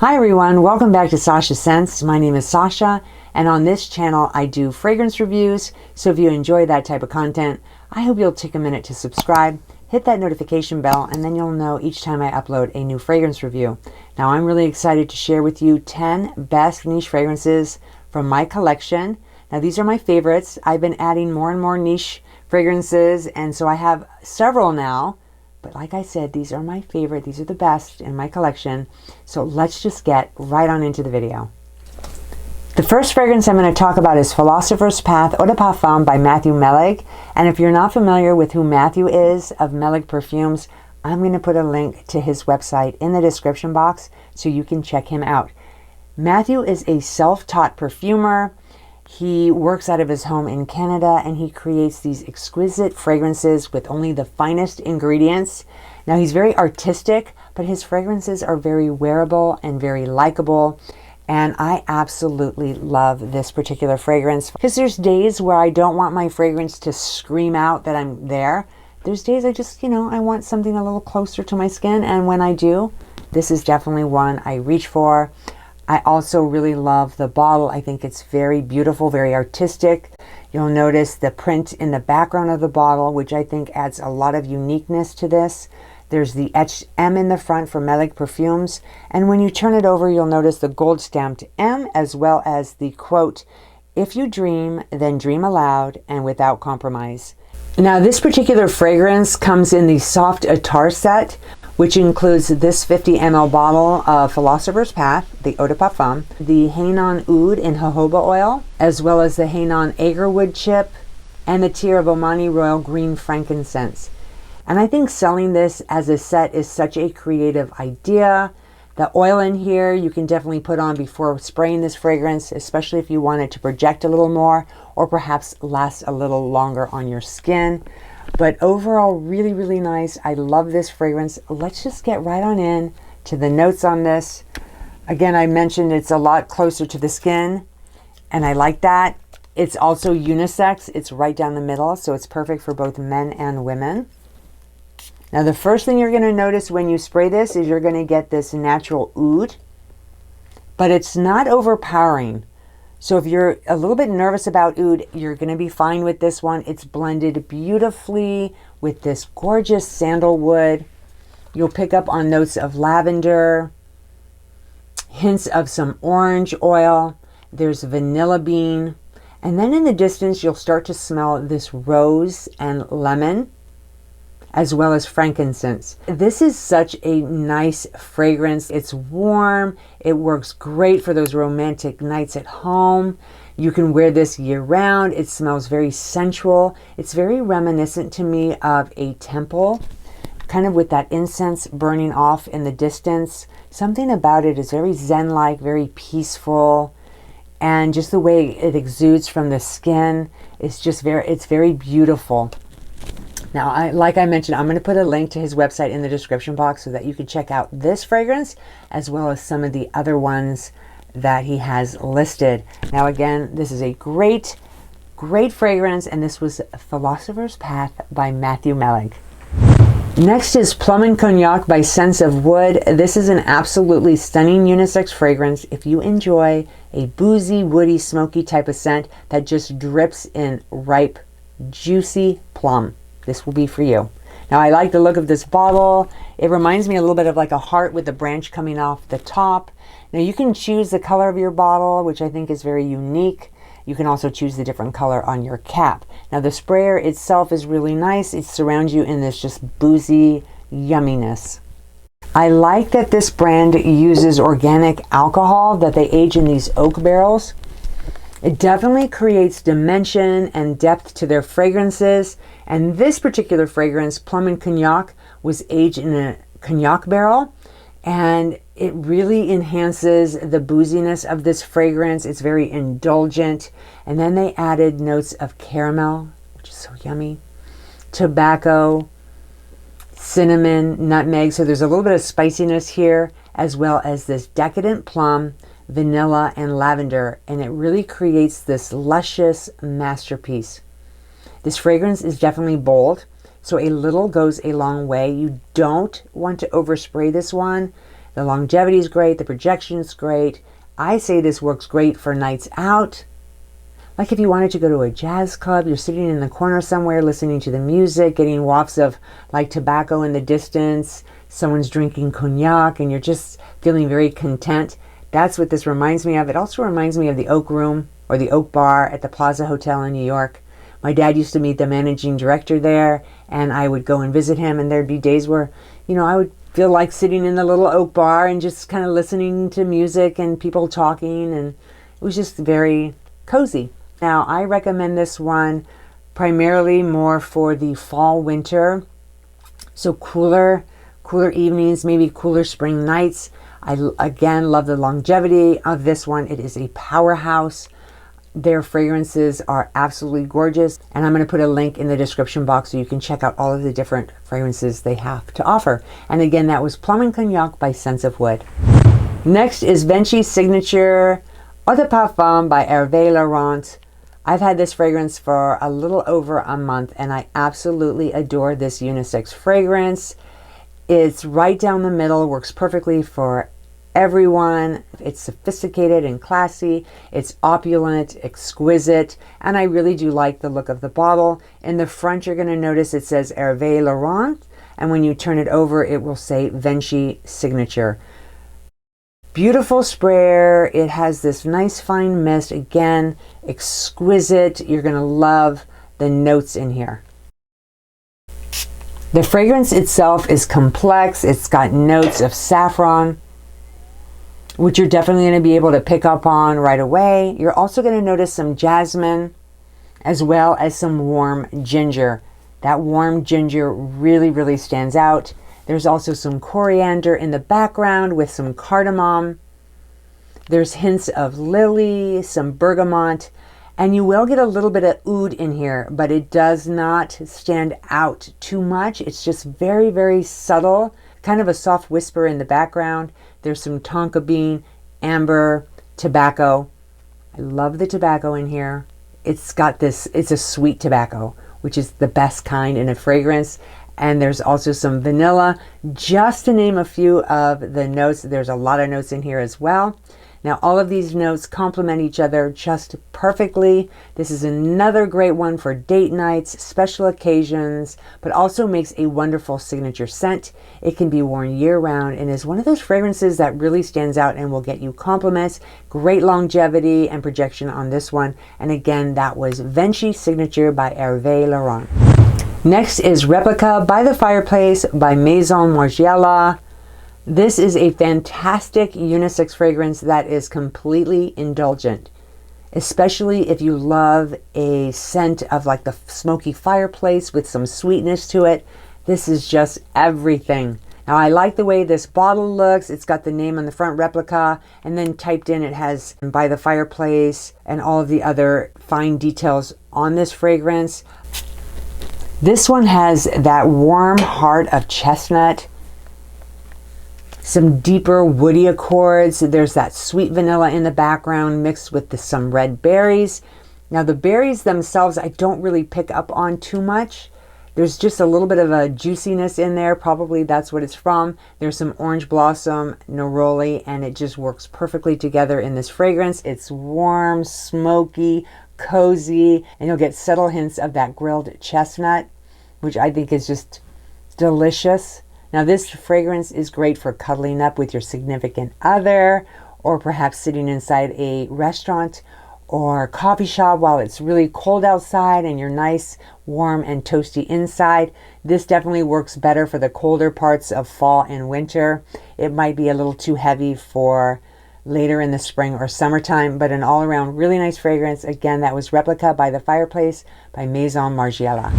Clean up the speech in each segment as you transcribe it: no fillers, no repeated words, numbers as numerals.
Hi everyone, welcome back to Sasha Scents. My name is Sasha, and on this channel I do fragrance reviews, so if you enjoy that type of content, I hope you'll take a minute to subscribe, hit that notification bell, and then you'll know each time I upload a new fragrance review. Now I'm really excited to share with you 10 best niche fragrances from my collection. Now these are my favorites. I've been adding more and more niche fragrances, and so I have several now. But like I said, these are my favorite. These are the best in my collection. So let's just get right on into the video. The first fragrance I'm going to talk about is Philosophers Path Eau de Parfum by Matthew Mellig. And if you're not familiar with who Matthew is of Mellig Perfumes, I'm going to put a link to his website in the description box so you can check him out. Matthew is a self-taught perfumer. He works out of his home in Canada, and he creates these exquisite fragrances with only the finest ingredients. Now he's very artistic, but his fragrances are very wearable and very likable. And I absolutely love this particular fragrance because there's days where I don't want my fragrance to scream out that I'm there. There's days I just, I want something a little closer to my skin. And when I do, this is definitely one I reach for. I also really love the bottle. I think it's very beautiful, very artistic. You'll notice the print in the background of the bottle, which I think adds a lot of uniqueness to this. There's the etched M in the front for Mellig Perfumes. And when you turn it over, you'll notice the gold stamped M, as well as the quote, "If you dream, then dream aloud and without compromise." Now this particular fragrance comes in the soft attar set, which includes this 50 ml bottle of Philosopher's Path, the Eau de Parfum, the Hainan Oud in jojoba oil, as well as the Hainan Agarwood chip, and the tier of Omani Royal Green frankincense. And I think selling this as a set is such a creative idea. The oil in here you can definitely put on before spraying this fragrance, especially if you want it to project a little more or perhaps last a little longer on your skin. But overall, really, really nice. I love this fragrance. Let's just get right on in to the notes on this. Again, I mentioned it's a lot closer to the skin, and I like that. It's also unisex. It's right down the middle, so it's perfect for both men and women. Now, the first thing you're going to notice when you spray this is you're going to get this natural oud, but it's not overpowering. So if you're a little bit nervous about oud, you're going to be fine with this one. It's blended beautifully with this gorgeous sandalwood. You'll pick up on notes of lavender, hints of some orange oil. There's vanilla bean. And then in the distance, you'll start to smell this rose and lemon, as well as frankincense. This is such a nice fragrance. It's warm. It works great for those romantic nights at home. You can wear this year round. It smells very sensual. It's very reminiscent to me of a temple, kind of with that incense burning off in the distance. Something about it is very zen-like, very peaceful, and just the way it exudes from the skin is just it's very beautiful. Now, like I mentioned, I'm going to put a link to his website in the description box so that you can check out this fragrance as well as some of the other ones that he has listed. Now, again, this is a great, great fragrance, and this was Philosopher's Path by Matthew Mellig. Next is Plum and Cognac by Scents of Wood. This is an absolutely stunning unisex fragrance if you enjoy a boozy, woody, smoky type of scent that just drips in ripe, juicy plum. This will be for you. Now, I like the look of this bottle. It reminds me a little bit of like a heart with the branch coming off the top. Now, you can choose the color of your bottle, which I think is very unique. You can also choose the different color on your cap. Now, the sprayer itself is really nice. It surrounds you in this just boozy yumminess. I like that this brand uses organic alcohol that they age in these oak barrels. It definitely creates dimension and depth to their fragrances. And this particular fragrance, Plum and Cognac, was aged in a cognac barrel. And it really enhances the booziness of this fragrance. It's very indulgent. And then they added notes of caramel, which is so yummy, tobacco, cinnamon, nutmeg. So there's a little bit of spiciness here, as well as this decadent plum, vanilla, and lavender, and it really creates this luscious masterpiece. This fragrance is definitely bold, so a little goes a long way. You don't want to overspray this one. The longevity is great. The projection is great. I say this works great for nights out. Like if you wanted to go to a jazz club, you're sitting in the corner somewhere listening to the music, getting wafts of like tobacco in the distance, someone's drinking cognac, and you're just feeling very content. That's what this reminds me of. It also reminds me of the Oak Room or the Oak Bar at the Plaza Hotel in New York. My dad used to meet the managing director there, and I would go and visit him, and there'd be days where, I would feel like sitting in the little Oak Bar and just kind of listening to music and people talking, and it was just very cozy. Now, I recommend this one primarily more for the fall, winter. So cooler evenings, maybe cooler spring nights. I, again, love the longevity of this one. It is a powerhouse. Their fragrances are absolutely gorgeous. And I'm going to put a link in the description box so you can check out all of the different fragrances they have to offer. And again, that was Plum and Cognac by Scents of Wood. Next is Venchi Signature Eau de Parfum by Hervé Laurent. I've had this fragrance for a little over a month, and I absolutely adore this unisex fragrance. It's right down the middle, works perfectly for everyone. It's sophisticated and classy. It's opulent, exquisite, and I really do like the look of the bottle. In the front, you're going to notice it says Hervé Laurent, and when you turn it over, it will say Venchi Signature. Beautiful sprayer. It has this nice fine mist. Again, exquisite. You're going to love the notes in here. The fragrance itself is complex. It's got notes of saffron, which you're definitely going to be able to pick up on right away. You're also going to notice some jasmine as well as some warm ginger. That warm ginger really, really stands out. There's also some coriander in the background with some cardamom. There's hints of lily, some bergamot, and you will get a little bit of oud in here, but it does not stand out too much. It's just very, very subtle, kind of a soft whisper in the background. There's some tonka bean, amber, tobacco. I love the tobacco in here. It's a sweet tobacco, which is the best kind in a fragrance. And there's also some vanilla, just to name a few of the notes. There's a lot of notes in here as well. Now, all of these notes complement each other just perfectly. This is another great one for date nights, special occasions, but also makes a wonderful signature scent. It can be worn year-round and is one of those fragrances that really stands out and will get you compliments. Great longevity and projection on this one. And again, that was Venchi Signature by Hervé Laurent. Next is Replica by the Fireplace by Maison Margiela. This is a fantastic unisex fragrance that is completely indulgent, especially if you love a scent of like the smoky fireplace with some sweetness to it. This is just everything. Now, I like the way this bottle looks. It's got the name on the front, Replica, and then typed in it has by the Fireplace and all of the other fine details on this fragrance. This one has that warm heart of chestnut, some deeper woody accords. There's that sweet vanilla in the background mixed with some red berries. Now, the berries themselves, I don't really pick up on too much. There's just a little bit of a juiciness in there. Probably that's what it's from. There's some orange blossom, neroli, and it just works perfectly together in this fragrance. It's warm, smoky, cozy, and you'll get subtle hints of that grilled chestnut, which I think is just delicious. Now, this fragrance is great for cuddling up with your significant other, or perhaps sitting inside a restaurant or coffee shop while it's really cold outside and you're nice, warm, and toasty inside. This definitely works better for the colder parts of fall and winter. It might be a little too heavy for later in the spring or summertime, but an all-around really nice fragrance. Again, that was Replica by the Fireplace by Maison Margiela.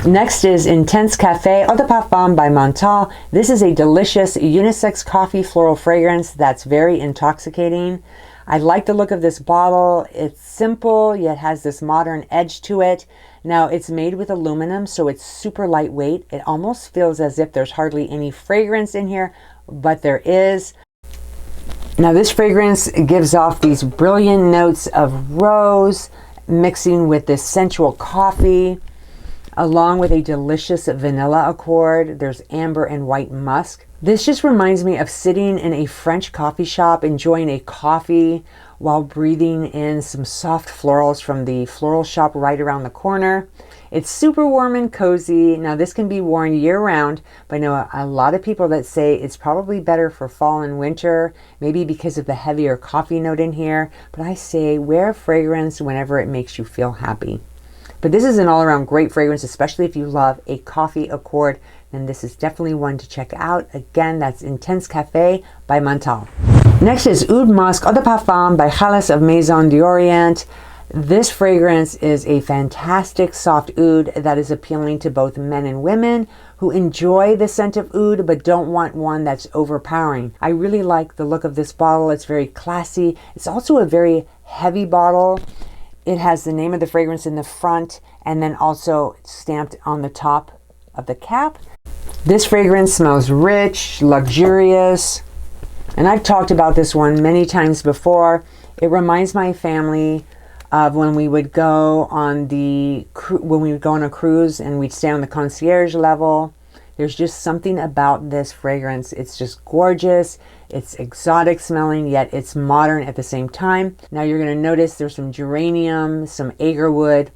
Next is Intense Cafe Eau de Parfum by Montal. This is a delicious unisex coffee floral fragrance that's very intoxicating. I like the look of this bottle. It's simple, yet has this modern edge to it. Now, it's made with aluminum, so it's super lightweight. It almost feels as if there's hardly any fragrance in here, but there is. Now, this fragrance gives off these brilliant notes of rose mixing with this sensual coffee. along with a delicious vanilla accord. There's amber and white musk. This just reminds me of sitting in a French coffee shop, enjoying a coffee while breathing in some soft florals from the floral shop right around the corner. It's super warm and cozy. Now this can be worn year round, but I know a lot of people that say it's probably better for fall and winter, maybe because of the heavier coffee note in here. But I say wear fragrance whenever it makes you feel happy. But this is an all-around great fragrance, especially if you love a coffee accord, then this is definitely one to check out. Again, that's Intense Cafe by Montal. Next is Oud Musk Eau de Parfum by Chalice of Maison d'Orient. This fragrance is a fantastic soft oud that is appealing to both men and women who enjoy the scent of oud but don't want one that's overpowering. I really like the look of this bottle. It's very classy. It's also a very heavy bottle. It has the name of the fragrance in the front and then also stamped on the top of the cap. This fragrance smells rich, luxurious, and I've talked about this one many times before. It reminds my family of when we would go on a cruise and we'd stay on the concierge level. There's just something about this fragrance. It's just gorgeous. It's exotic smelling, yet it's modern at the same time. Now you're going to notice there's some geranium, some agarwood,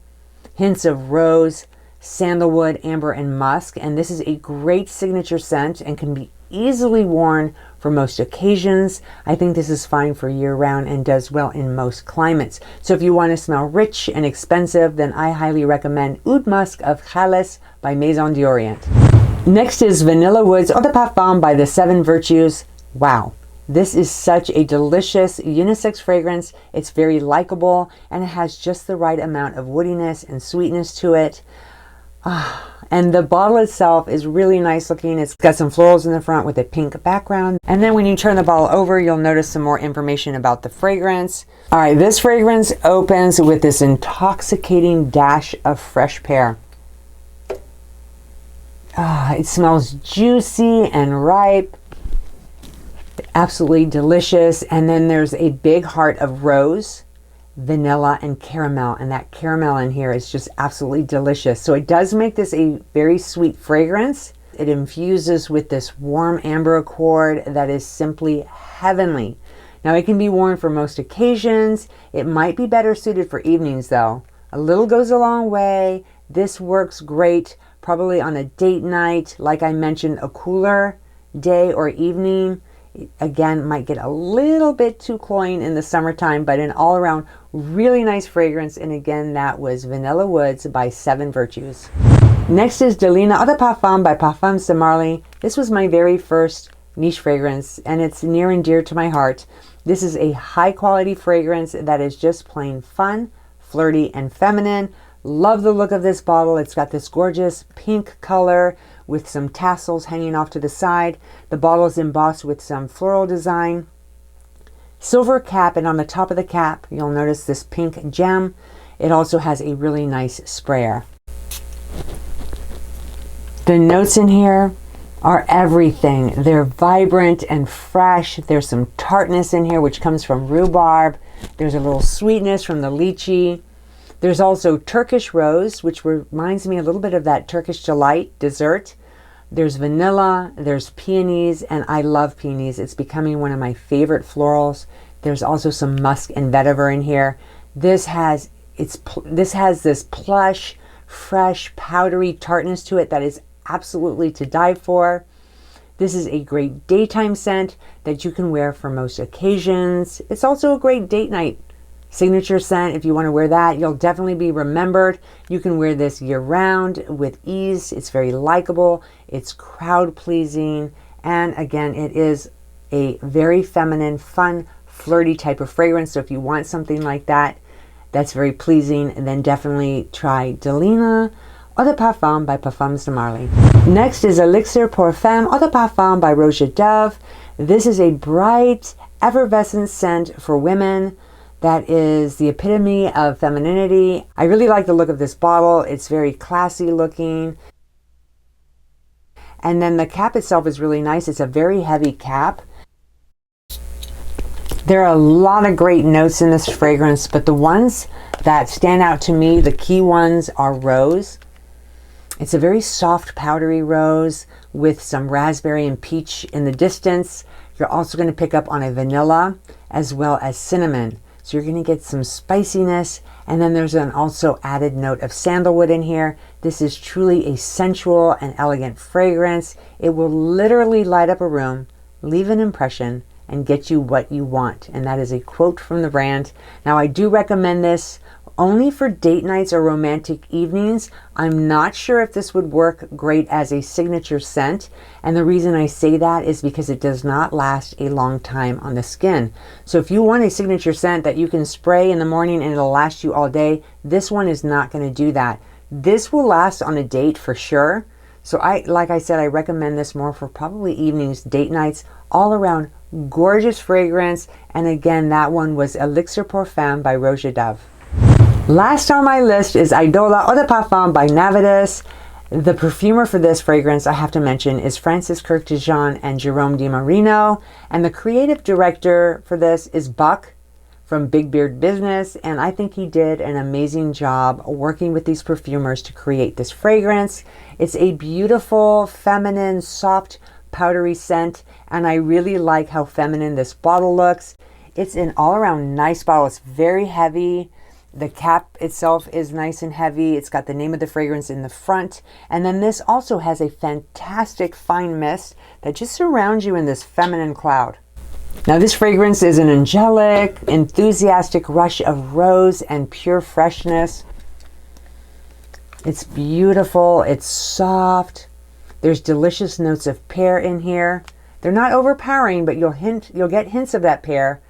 hints of rose, sandalwood, amber, and musk. And this is a great signature scent and can be easily worn for most occasions. I think this is fine for year round and does well in most climates. So if you want to smell rich and expensive, then I highly recommend Oud Musk of Chalice by Maison d'Orient. Next is Vanilla Woods Eau de Parfum by the Seven Virtues. Wow, this is such a delicious unisex fragrance. It's very likable and it has just the right amount of woodiness and sweetness to it. And the bottle itself is really nice looking. It's got some florals in the front with a pink background. And then when you turn the bottle over, you'll notice some more information about the fragrance. All right, this fragrance opens with this intoxicating dash of fresh pear. It smells juicy and ripe. Absolutely delicious. And then there's a big heart of rose, vanilla, and caramel, and that caramel in here is just absolutely delicious. So it does make this a very sweet fragrance. It infuses with this warm amber accord that is simply heavenly. Now it can be worn for most occasions. It might be better suited for evenings though. A little goes a long way. This works great probably on a date night, like I mentioned, a cooler day or evening. Again, might get a little bit too cloying in the summertime, but an all-around really nice fragrance. And again, that was Vanilla Woods by Seven Virtues. Next is Delina Eau de Parfum by Parfums de Marly. This was my very first niche fragrance, and it's near and dear to my heart. This is a high-quality fragrance that is just plain fun, flirty, and feminine. Love the look of this bottle. It's got this gorgeous pink color with some tassels hanging off to the side. The bottle is embossed with some floral design. Silver cap, and on the top of the cap, you'll notice this pink gem. It also has a really nice sprayer. The notes in here are everything. They're vibrant and fresh. There's some tartness in here, which comes from rhubarb. There's a little sweetness from the lychee. There's also Turkish rose, which reminds me a little bit of that Turkish delight dessert. There's vanilla, there's peonies, and I love peonies. It's becoming one of my favorite florals. There's also some musk and vetiver in here. This has this plush, fresh, powdery tartness to it that is absolutely to die for. This is a great daytime scent that you can wear for most occasions. It's also a great date night signature scent. If you want to wear that, you'll definitely be remembered. You can wear this year round with ease. It's very likable. It's crowd pleasing. And again, it is a very feminine, fun, flirty type of fragrance. So if you want something like that, that's very pleasing, then definitely try Delina Eau de Parfum by Parfums de Marly. Next is Elixir pour Femme Eau de Parfum by Roja Dove. This is a bright, effervescent scent for women that is the epitome of femininity. I really like the look of this bottle. It's very classy looking. And then the cap itself is really nice. It's a very heavy cap. There are a lot of great notes in this fragrance, but the ones that stand out to me, the key ones, are rose. It's a very soft, powdery rose with some raspberry and peach in the distance. You're also going to pick up on a vanilla as well as cinnamon. So you're going to get some spiciness, and then there's an also added note of sandalwood in here. This is truly a sensual and elegant fragrance. It will literally light up a room, leave an impression, and get you what you want. And that is a quote from the brand. Now, I do recommend this only for date nights or romantic evenings. I'm not sure if this would work great as a signature scent. And the reason I say that is because it does not last a long time on the skin. So if you want a signature scent that you can spray in the morning and it'll last you all day, this one is not going to do that. This will last on a date for sure. So like I said, I recommend this more for probably evenings, date nights, all around gorgeous fragrance. And again, that one was Elixir pour Femme by Roja Dove. Last on my list is Eidola Eau de Parfum by Navidus. The perfumer for this fragrance, I have to mention, is Francis Kirk Dijon and Jerome DiMarino. And the creative director for this is Buck from Big Beard Business. And I think he did an amazing job working with these perfumers to create this fragrance. It's a beautiful, feminine, soft, powdery scent. And I really like how feminine this bottle looks. It's an all-around nice bottle. It's very heavy. The cap itself is nice and heavy. It's got the name of the fragrance in the front. And then this also has a fantastic fine mist that just surrounds you in this feminine cloud. Now this fragrance is an angelic, enthusiastic rush of rose and pure freshness. It's beautiful. It's soft. There's delicious notes of pear in here. They're not overpowering, but you'll get hints of that pear.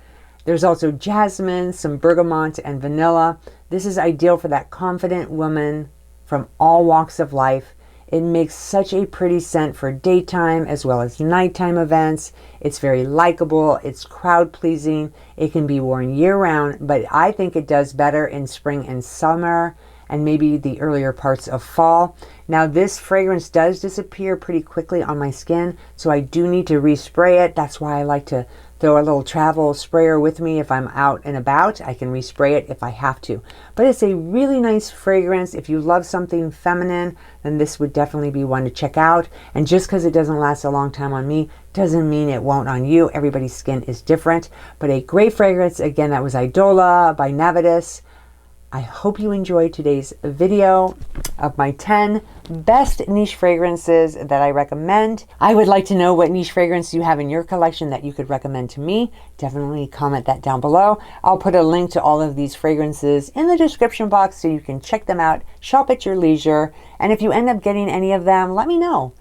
There's also jasmine, some bergamot, and vanilla. This is ideal for that confident woman from all walks of life. It makes such a pretty scent for daytime as well as nighttime events. It's very likable. It's crowd pleasing. It can be worn year round, but I think it does better in spring and summer and maybe the earlier parts of fall. Now this fragrance does disappear pretty quickly on my skin, so I do need to respray it. That's why I like to throw a little travel sprayer with me if I'm out and about. I can respray it if I have to. But it's a really nice fragrance. If you love something feminine, then this would definitely be one to check out. And just because it doesn't last a long time on me doesn't mean it won't on you. Everybody's skin is different. But a great fragrance. Again, that was Eidola by Navidus. I hope you enjoyed today's video of my 10 best niche fragrances that I recommend. I would like to know what niche fragrance you have in your collection that you could recommend to me. Definitely comment that down below. I'll put a link to all of these fragrances in the description box so you can check them out, shop at your leisure. And if you end up getting any of them, let me know.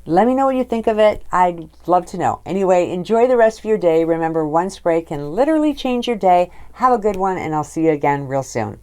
Let me know what you think of it. I'd love to know. Anyway, enjoy the rest of your day. Remember, one spray can literally change your day. Have a good one, and I'll see you again real soon.